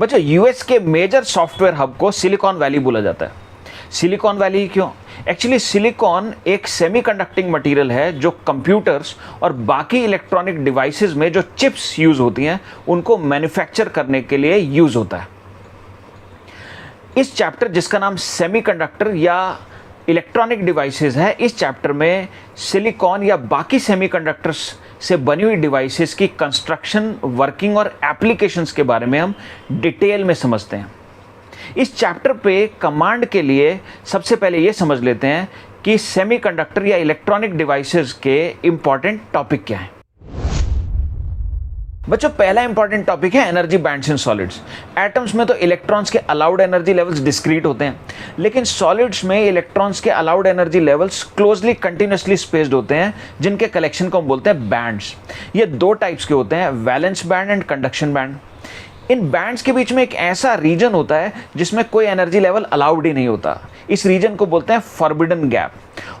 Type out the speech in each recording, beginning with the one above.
बच्चों, यूएस के major software hub को सिलिकॉन वैली बोला जाता है। सिलिकॉन वैली क्यों? एक्चुअली सिलिकॉन एक सेमीकंडक्टिंग मटेरियल है जो कंप्यूटर्स और बाकी इलेक्ट्रॉनिक डिवाइसेस में जो चिप्स यूज होती हैं उनको मैन्युफैक्चर करने के लिए यूज होता है। इस चैप्टर जिसका नाम सेमीकंडक्टर या इलेक्ट्रॉनिक डिवाइसेस है, इस चैप्टर में सिलिकॉन या बाकी सेमीकंडक्टर्स से बनी हुई डिवाइसेस की कंस्ट्रक्शन, वर्किंग और एप्लीकेशंस के बारे में हम डिटेल में समझते हैं। इस चैप्टर पे कमांड के लिए सबसे पहले ये समझ लेते हैं कि सेमीकंडक्टर या इलेक्ट्रॉनिक डिवाइसेस के इंपॉर्टेंट टॉपिक क्या हैं। बच्चों, पहला इंपॉर्टेंट टॉपिक है energy bands in solids. Atoms में तो इलेक्ट्रॉन्स के अलाउड एनर्जी लेवल्स डिस्क्रीट होते हैं, लेकिन सॉलिड्स में इलेक्ट्रॉन्स के allowed energy levels closely continuously spaced होते हैं, जिनके कलेक्शन को हम बोलते हैं बैंड्स। ये दो टाइप्स के होते हैं, valence band and conduction band. In bands के बीच में एक ऐसा रीजन होता है जिसमें कोई एनर्जी लेवल अलाउड ही नहीं होता। इस रीजन को बोलते हैं फॉरबिडन गैप,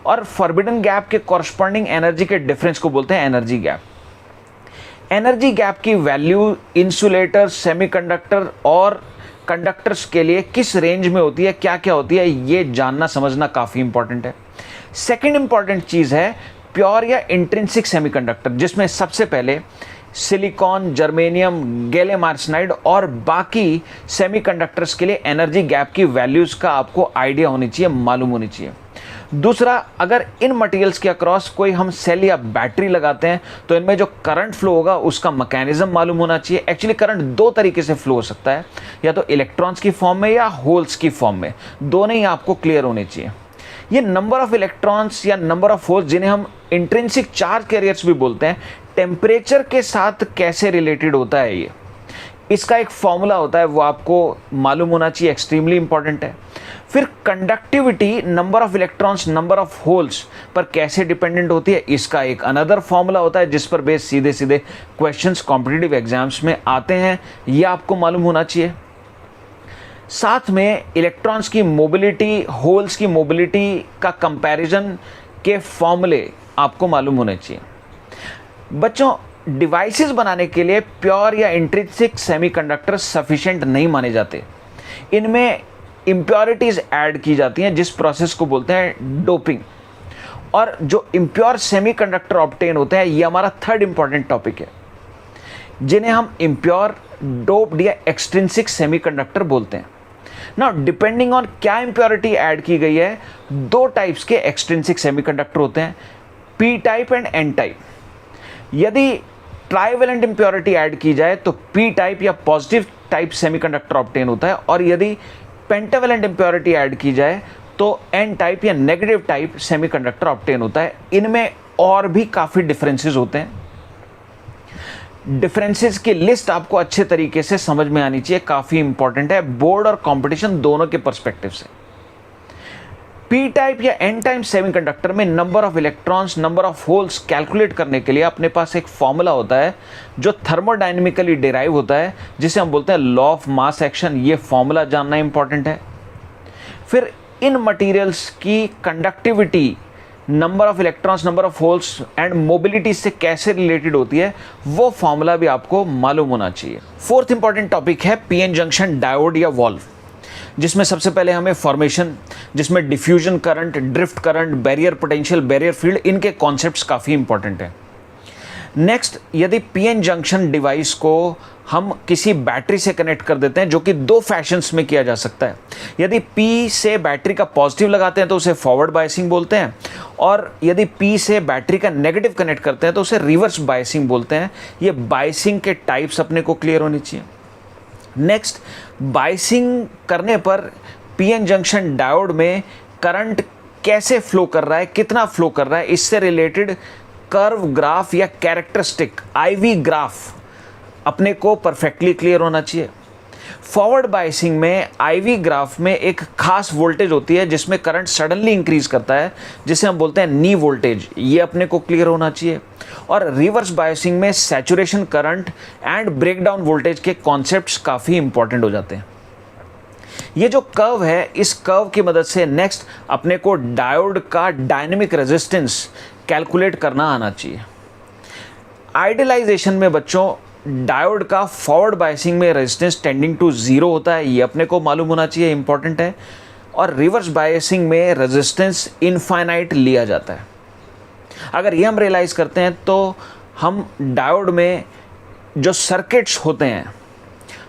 और फॉरबिडन गैप के कॉरस्पॉन्डिंग एनर्जी के डिफरेंस को बोलते हैं एनर्जी गैप। एनर्जी गैप की वैल्यू इंसुलेटर, सेमीकंडक्टर और कंडक्टर्स के लिए किस रेंज में होती है, क्या क्या होती है, ये जानना समझना काफ़ी इंपॉर्टेंट है। सेकंड इंपॉर्टेंट चीज़ है प्योर या इंट्रिंसिक सेमीकंडक्टर, जिसमें सबसे पहले सिलिकॉन, जर्मेनियम, गैलियम आर्सेनाइड और बाकी सेमीकंडक्टर्स के लिए एनर्जी गैप की वैल्यूज़ का आपको आइडिया होनी चाहिए, मालूम होनी चाहिए। दूसरा, अगर इन मटेरियल्स के अक्रॉस कोई हम सेल या बैटरी लगाते हैं तो इनमें जो करंट फ्लो होगा उसका मैकेनिज्म मालूम होना चाहिए। एक्चुअली करंट दो तरीके से फ्लो हो सकता है, या तो इलेक्ट्रॉन्स की फॉर्म में या होल्स की फॉर्म में, दोनों ही आपको क्लियर होने चाहिए। ये नंबर ऑफ इलेक्ट्रॉन्स या नंबर ऑफ होल्स, जिन्हें हम इंट्रिंसिक चार्ज कैरियर्स भी बोलते हैं, टेम्परेचर के साथ कैसे रिलेटेड होता है, ये इसका एक फॉर्मूला होता है, वो आपको मालूम होना चाहिए, एक्सट्रीमली इंपॉर्टेंट है। फिर conductivity number of electrons number of holes पर कैसे डिपेंडेंट होती है, इसका एक अनदर फॉर्मूला होता है जिस पर बेस सीधे सीधे क्वेश्चंस कॉम्पिटिटिव एग्जाम्स में आते हैं, ये आपको मालूम होना चाहिए। साथ में इलेक्ट्रॉन्स की मोबिलिटी, होल्स की मोबिलिटी का कंपैरिजन के फॉर्मूले आपको मालूम होने चाहिए। बच्चों, डिवाइसेस बनाने के लिए प्योर या इंट्रिंसिक सेमीकंडक्टर सफिशिएंट नहीं माने जाते। इनमें इम्प्योरिटीज ऐड की जाती हैं, जिस प्रोसेस को बोलते हैं डोपिंग। और जो इम्प्योर सेमीकंडक्टर ऑब्टेन होते हैं, ये हमारा थर्ड इंपॉर्टेंट टॉपिक है, जिन्हें हम इम्प्योर, डोप्ड या एक्सट्रिंसिक सेमीकंडक्टर बोलते हैं। नाउ, डिपेंडिंग ऑन क्या इम्प्योरिटी ऐड की गई है, दो टाइप्स के एक्सट्रिंसिक सेमीकंडक्टर होते हैं, P type and N type. यदि ट्राइवेलेंट इम्प्योरिटी ऐड की जाए तो पी टाइप या पॉजिटिव टाइप सेमीकंडक्टर ऑब्टेन होता है, और यदि पेंटावेलेंट इम्प्योरिटी ऐड की जाए तो एन टाइप या नेगेटिव टाइप सेमीकंडक्टर ऑब्टेन होता है। इनमें और भी काफ़ी डिफरेंसेस होते हैं। डिफरेंसेस की लिस्ट आपको अच्छे तरीके से समझ में आनी चाहिए, काफ़ी इंपॉर्टेंट है बोर्ड और कंपटीशन दोनों के पर्सपेक्टिव से। पी टाइप या एन टाइप सेमीकंडक्टर में number of electrons, number of holes calculate करने के लिए अपने पास एक फॉर्मूला होता है जो थर्मोडायनेमिकली डिराइव होता है, जिसे हम बोलते हैं लॉ ऑफ मास एक्शन। ये फॉर्मूला जानना इंपॉर्टेंट है। फिर इन मटेरियल्स की conductivity, number of electrons, number of holes and mobility से कैसे रिलेटेड होती है, वो फॉर्मूला भी आपको मालूम होना चाहिए। फोर्थ इंपॉर्टेंट टॉपिक है पीएन जंक्शन डायोड या वॉल्व, जिसमें सबसे पहले हमें फॉर्मेशन, जिसमें diffusion current, drift current, barrier potential, barrier field, इनके कॉन्सेप्ट्स काफ़ी इंपॉर्टेंट हैं। नेक्स्ट, यदि पीएन जंक्शन डिवाइस को हम किसी बैटरी से कनेक्ट कर देते हैं, जो कि दो फैशंस में किया जा सकता है। यदि पी से बैटरी का पॉजिटिव लगाते हैं तो उसे फॉरवर्ड बायसिंग बोलते हैं, और यदि पी से बैटरी का नेगेटिव कनेक्ट करते हैं तो उसे रिवर्स बायसिंग बोलते हैं। ये बायसिंग के टाइप्स अपने को क्लियर होनी चाहिए। नेक्स्ट, बायसिंग करने पर पीएन जंक्शन डायोड में करंट कैसे फ्लो कर रहा है, कितना फ्लो कर रहा है, इससे रिलेटेड कर्व ग्राफ या कैरेक्टरिस्टिक आईवी ग्राफ अपने को परफेक्टली क्लियर होना चाहिए। फॉरवर्ड बायसिंग में आईवी ग्राफ में एक खास वोल्टेज होती है जिसमें करंट सडनली इंक्रीज करता है, जिसे हम बोलते हैं नी वोल्टेज, ये अपने को क्लियर होना चाहिए। और रिवर्स बायसिंग में saturation current and breakdown voltage के कॉन्सेप्ट्स काफ़ी इंपॉर्टेंट हो जाते हैं। ये जो कर्व है, इस कर्व की मदद से नेक्स्ट अपने को डायोड का डायनेमिक रेजिस्टेंस कैलकुलेट करना आना चाहिए। आइडियलाइजेशन में बच्चों डायोड का फॉरवर्ड बायसिंग में रेजिस्टेंस टेंडिंग टू जीरो होता है, ये अपने को मालूम होना चाहिए, इंपॉर्टेंट है। और रिवर्स बायसिंग में रेजिस्टेंस इनफाइनाइट लिया जाता है। अगर ये हम रियलाइज़ करते हैं तो हम डायोड में जो सर्किट्स होते हैं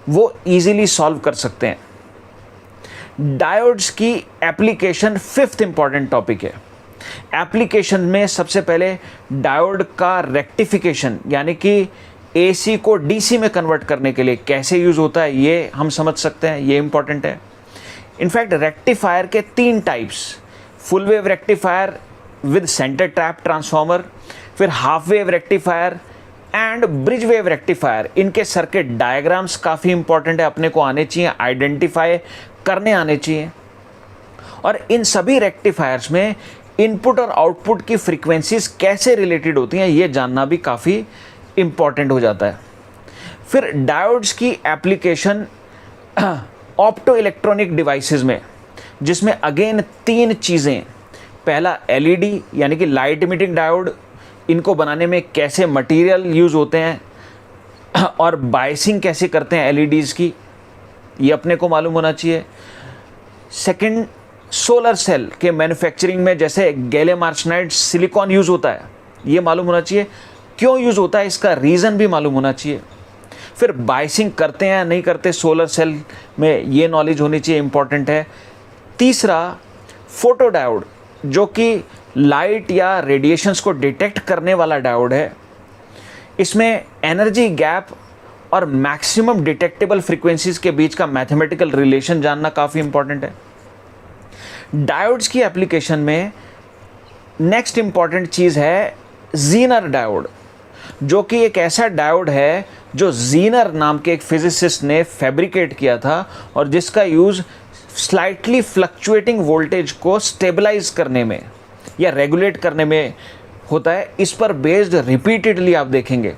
वो इजीली सॉल्व कर सकते हैं। डायोड्स की एप्लीकेशन फिफ्थ इंपॉर्टेंट टॉपिक है। एप्लीकेशन में सबसे पहले डायोड का रेक्टिफिकेशन यानी कि एसी को डीसी में कन्वर्ट करने के लिए कैसे यूज़ होता है ये हम समझ सकते हैं, ये इंपॉर्टेंट है। इनफैक्ट रेक्टिफायर के 3 types, full wave rectifier with centre tap transformer, फिर half wave rectifier and bridge wave rectifier, इनके सर्किट डायग्राम्स काफ़ी इंपॉर्टेंट है, अपने को आने चाहिए, आइडेंटिफाई करने आने चाहिए। और इन सभी रेक्टिफायर्स में इनपुट और आउटपुट की फ्रीक्वेंसीज कैसे रिलेटेड होती हैं ये जानना भी काफ़ी इंपॉर्टेंट हो जाता है। फिर डायोड्स की एप्लीकेशन ऑप्टो इलेक्ट्रॉनिक डिवाइसेस में, जिसमें अगेन 3 चीज़ें, पहला एलईडी यानी कि लाइट इमिटिंग डायोड, इनको बनाने में कैसे मटेरियल यूज़ होते हैं और बायसिंग कैसे करते हैं एलईडीज़ की, ये अपने को मालूम होना चाहिए। सेकंड, सोलर सेल के मैन्युफैक्चरिंग में जैसे गैलियम आर्सेनाइड सिलिकॉन यूज़ होता है, ये मालूम होना चाहिए, क्यों यूज़ होता है इसका रीज़न भी मालूम होना चाहिए। फिर बायसिंग करते हैं नहीं करते सोलर सेल में, ये नॉलेज होनी चाहिए, इंपॉर्टेंट है। तीसरा, फोटो डायोड जो कि लाइट या रेडिएशंस को डिटेक्ट करने वाला डायोड है, इसमें एनर्जी गैप और मैक्सिमम डिटेक्टेबल फ्रीक्वेंसीज के बीच का मैथमेटिकल रिलेशन जानना काफ़ी इंपॉर्टेंट है। डायोड्स की एप्लीकेशन में नेक्स्ट इंपॉर्टेंट चीज़ है जीनर डायोड, जो कि एक ऐसा डायोड है जो जीनर नाम के एक फिजिसिस्ट ने फैब्रिकेट किया था और जिसका यूज़ स्लाइटली फ्लक्चुएटिंग वोल्टेज को स्टेबलाइज करने में या रेगुलेट करने में होता है। इस पर बेस्ड रिपीटेडली आप देखेंगे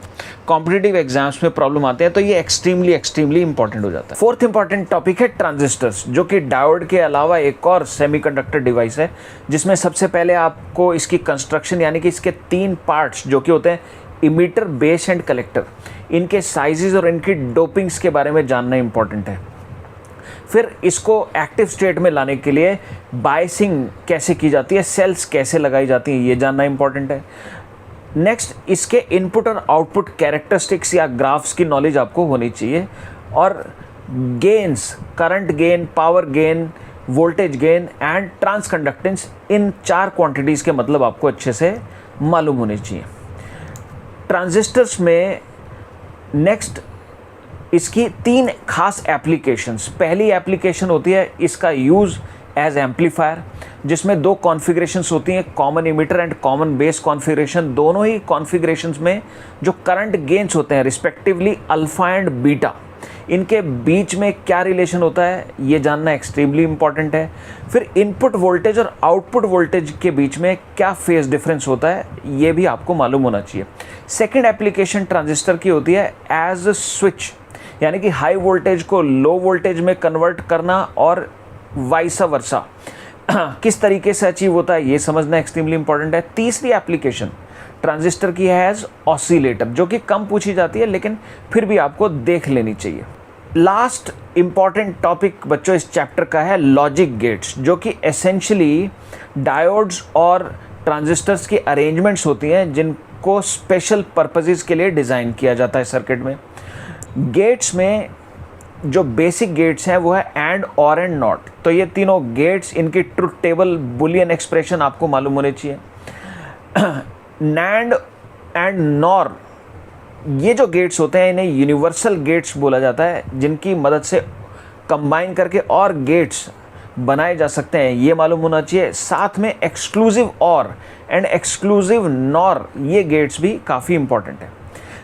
कॉम्पिटिटिव एग्जाम्स में प्रॉब्लम आते हैं, तो ये एक्सट्रीमली इंपॉर्टेंट हो जाता है। फोर्थ इंपॉर्टेंट टॉपिक है ट्रांजिस्टर्स, जो कि डायोड के अलावा एक और सेमीकंडक्टर डिवाइस है, जिसमें सबसे पहले आपको इसकी कंस्ट्रक्शन यानी कि इसके 3 पार्ट्स जो कि होते हैं इमीटर, बेस एंड कलेक्टर, इनके साइजेस और इनकी डोपिंग्स के बारे में जानना इंपॉर्टेंट है। फिर इसको एक्टिव स्टेट में लाने के लिए बायसिंग कैसे की जाती है, सेल्स कैसे लगाई जाती हैं, ये जानना इंपॉर्टेंट है। नेक्स्ट, इसके इनपुट और आउटपुट कैरेक्टरिस्टिक्स या ग्राफ्स की नॉलेज आपको होनी चाहिए। और gains, current gain, power gain, voltage gain and transconductance, in 4 quantities के मतलब आपको अच्छे से मालूम होने चाहिए। ट्रांजिस्टर्स में नेक्स्ट इसकी 3 खास एप्लीकेशंस। पहली एप्लीकेशन होती है इसका यूज़ एज एम्पलीफायर, जिसमें 2 कॉन्फ़िगरेशंस होती हैं, common emitter and common base configuration. दोनों ही कॉन्फ़िगरेशंस में जो करंट गेन्स होते हैं रिस्पेक्टिवली अल्फ़ा एंड बीटा, इनके बीच में क्या रिलेशन होता है ये जानना एक्सट्रीमली इंपॉर्टेंट है। फिर इनपुट वोल्टेज और आउटपुट वोल्टेज के बीच में क्या फेज डिफरेंस होता है ये भी आपको मालूम होना चाहिए। सेकेंड एप्लीकेशन ट्रांजिस्टर की होती है एज स्विच, यानी कि हाई वोल्टेज को लो वोल्टेज में कन्वर्ट करना और वाइस वर्सा किस तरीके से अचीव होता है ये समझना एक्सट्रीमली इंपॉर्टेंट है। तीसरी एप्लीकेशन ट्रांजिस्टर की है एज ऑसिलेटर, जो कि कम पूछी जाती है लेकिन फिर भी आपको देख लेनी चाहिए। लास्ट इंपॉर्टेंट टॉपिक बच्चों इस चैप्टर का है लॉजिक गेट्स, जो कि एसेंशियली डायोड्स और ट्रांजिस्टर्स की अरेंजमेंट्स होती हैं जिनको स्पेशल पर्पसेस के लिए डिज़ाइन किया जाता है सर्किट में। गेट्स में जो बेसिक गेट्स हैं वो है एंड, और एंड नॉट, तो ये तीनों गेट्स, इनकी ट्रुथ टेबल, बुलियन एक्सप्रेशन आपको मालूम होने चाहिए। नैंड एंड नॉर, ये जो गेट्स होते हैं इन्हें यूनिवर्सल गेट्स बोला जाता है, जिनकी मदद से कंबाइन करके और गेट्स बनाए जा सकते हैं, ये मालूम होना चाहिए। साथ में एक्सक्लूसिव और एंड एक्सक्लूसिव नॉर, ये गेट्स भी काफ़ी इंपॉर्टेंट है।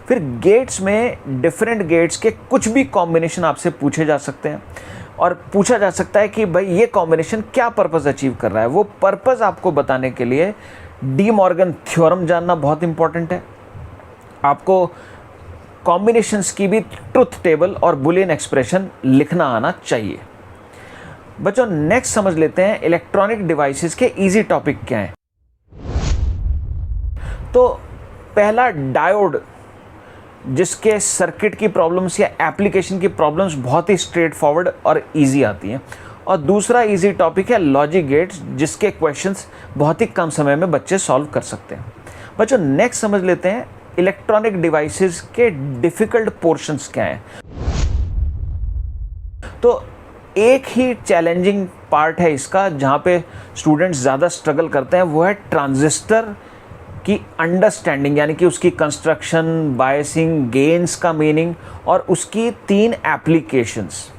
फिर गेट्स में डिफरेंट गेट्स के कुछ भी कॉम्बिनेशन आपसे पूछे जा सकते हैं और पूछा जा सकता है कि भाई ये कॉम्बिनेशन क्या पर्पस अचीव कर रहा है। वो पर्पस आपको बताने के लिए डी मॉर्गन थ्योरम जानना बहुत इंपॉर्टेंट है। आपको कॉम्बिनेशंस की भी ट्रुथ टेबल और बुलियन एक्सप्रेशन लिखना आना चाहिए। बच्चों नेक्स्ट समझ लेते हैं इलेक्ट्रॉनिक डिवाइसेस के इजी टॉपिक क्या हैं। तो पहला डायोड, जिसके सर्किट की प्रॉब्लम्स या एप्लीकेशन की प्रॉब्लम्स बहुत ही स्ट्रेट फॉरवर्ड और इजी आती हैं। और दूसरा इजी टॉपिक है लॉजिक गेट्स, जिसके क्वेश्चंस बहुत ही कम समय में बच्चे सॉल्व कर सकते हैं। बच्चों नेक्स्ट समझ लेते हैं इलेक्ट्रॉनिक डिवाइसेस के डिफ़िकल्ट पोर्शंस क्या हैं। तो एक ही चैलेंजिंग पार्ट है इसका जहाँ पे स्टूडेंट्स ज़्यादा स्ट्रगल करते हैं, वो है ट्रांजिस्टर की अंडरस्टैंडिंग, यानी कि उसकी कंस्ट्रक्शन, बायसिंग, गेन्स का मीनिंग और उसकी 3 एप्लीकेशंस।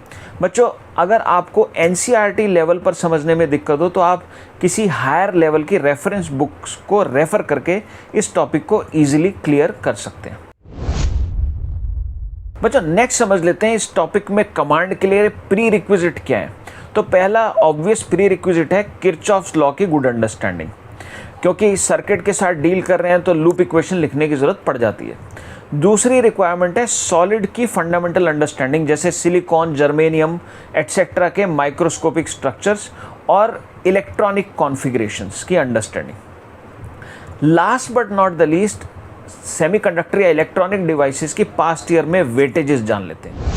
बच्चों अगर आपको NCERT लेवल पर समझने में दिक्कत हो तो आप किसी हायर लेवल की रेफरेंस बुक्स को रेफ़र करके इस टॉपिक को ईजिली क्लियर कर सकते हैं। बच्चों नेक्स्ट समझ लेते हैं इस टॉपिक में कमांड के लिए प्री रिक्विजिट क्या है। तो पहला ऑब्वियस प्री रिक्विजिट है किरचॉफ्स लॉ की गुड अंडरस्टैंडिंग, क्योंकि सर्किट के साथ डील कर रहे हैं तो लूप इक्वेशन लिखने की ज़रूरत पड़ जाती है। दूसरी रिक्वायरमेंट है सॉलिड की फंडामेंटल अंडरस्टैंडिंग, जैसे सिलिकॉन, जर्मेनियम एटसेट्रा के माइक्रोस्कोपिक स्ट्रक्चर्स और इलेक्ट्रॉनिक कॉन्फ़िगरेशंस की understanding. Last but not the least semiconductor या इलेक्ट्रॉनिक डिवाइसेस की पास्ट ईयर में वेटेजेस जान लेते हैं।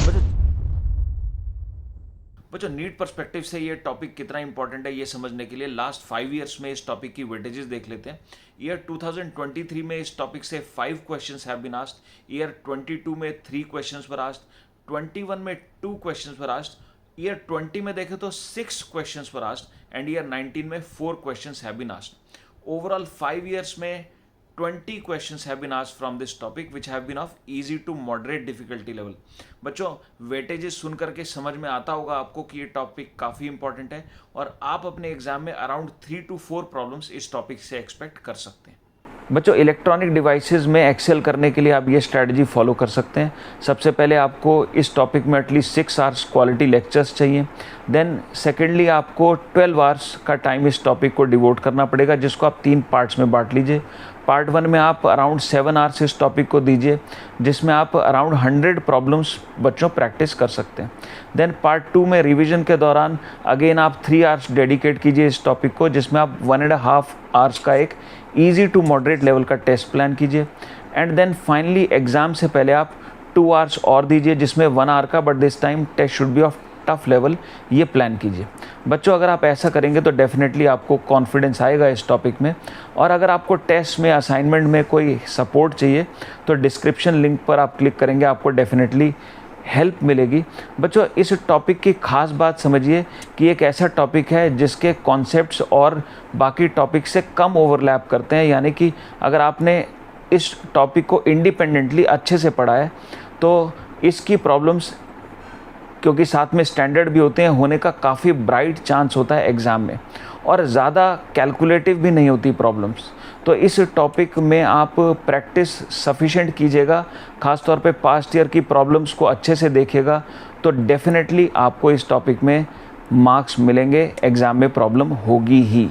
बच्चों नीट पर्सपेक्टिव से ये टॉपिक कितना इंपॉर्टेंट है ये समझने के लिए लास्ट 5 इयर्स में इस टॉपिक की वेटेजेस देख लेते हैं। ईयर 2023 में इस टॉपिक से 5 questions have been asked, year 22 में 3 क्वेश्चंस वर आस्क्ड, 21 में 2 क्वेश्चंस वर आस्क्ड, ईयर 20 में देखें तो 6 questions were asked and year 19 में 4 questions have been asked. Overall 5 years में 20 questions have been asked from this topic which have been of easy to moderate difficulty level। बच्चों weightages सुन करके समझ में आता होगा आपको कि ये टॉपिक काफ़ी इंपॉर्टेंट है और आप अपने एग्जाम में अराउंड 3 to 4 प्रॉब्लम्स इस टॉपिक से एक्सपेक्ट कर सकते हैं। बच्चों इलेक्ट्रॉनिक डिवाइसेस में एक्सेल करने के लिए आप ये स्ट्रैटेजी फॉलो कर सकते हैं। सबसे पहले आपको इस टॉपिक में एटलीस्ट 6 आवर्स क्वालिटी लेक्चर्स चाहिए। देन सेकेंडली आपको 12 आवर्स का टाइम इस टॉपिक को डिवोट करना पड़ेगा, जिसको आप 3 पार्ट्स में बांट लीजिए। पार्ट 1 में आप अराउंड 7 आवर्स इस टॉपिक को दीजिए, जिसमें आप अराउंड 100 प्रॉब्लम्स बच्चों प्रैक्टिस कर सकते हैं। देन पार्ट 2 में रिवीजन के दौरान अगेन आप 3 आवर्स डेडिकेट कीजिए इस टॉपिक को, जिसमें आप 1.5 आवर्स का एक ईजी टू मॉडरेट लेवल का टेस्ट प्लान कीजिए। एंड देन फाइनली एग्ज़ाम से पहले आप 2 आवर्स और दीजिए, जिसमें 1 आवर का but this time test should be of tough level ये प्लान कीजिए। बच्चों अगर आप ऐसा करेंगे तो डेफिनेटली आपको कॉन्फिडेंस आएगा इस टॉपिक में। और अगर आपको टेस्ट में, असाइनमेंट में कोई सपोर्ट चाहिए तो डिस्क्रिप्शन लिंक पर आप क्लिक करेंगे, आपको डेफिनेटली हेल्प मिलेगी। बच्चों इस टॉपिक की खास बात समझिए कि एक ऐसा टॉपिक है जिसके कॉन्सेप्ट्स और बाकी टॉपिक से कम ओवरलैप करते हैं, यानी कि अगर आपने इस टॉपिक को इंडिपेंडेंटली अच्छे से पढ़ा है तो इसकी प्रॉब्लम्स, क्योंकि साथ में स्टैंडर्ड भी होते हैं, होने का काफ़ी ब्राइट चांस होता है एग्ज़ाम में और ज़्यादा कैलकुलेटिव भी नहीं होती प्रॉब्लम्स। तो इस टॉपिक में आप प्रैक्टिस सफिशिएंट कीजिएगा, ख़ासतौर पे पास्ट ईयर की प्रॉब्लम्स को अच्छे से देखिएगा तो डेफिनेटली आपको इस टॉपिक में मार्क्स मिलेंगे, एग्ज़ाम में प्रॉब्लम होगी ही।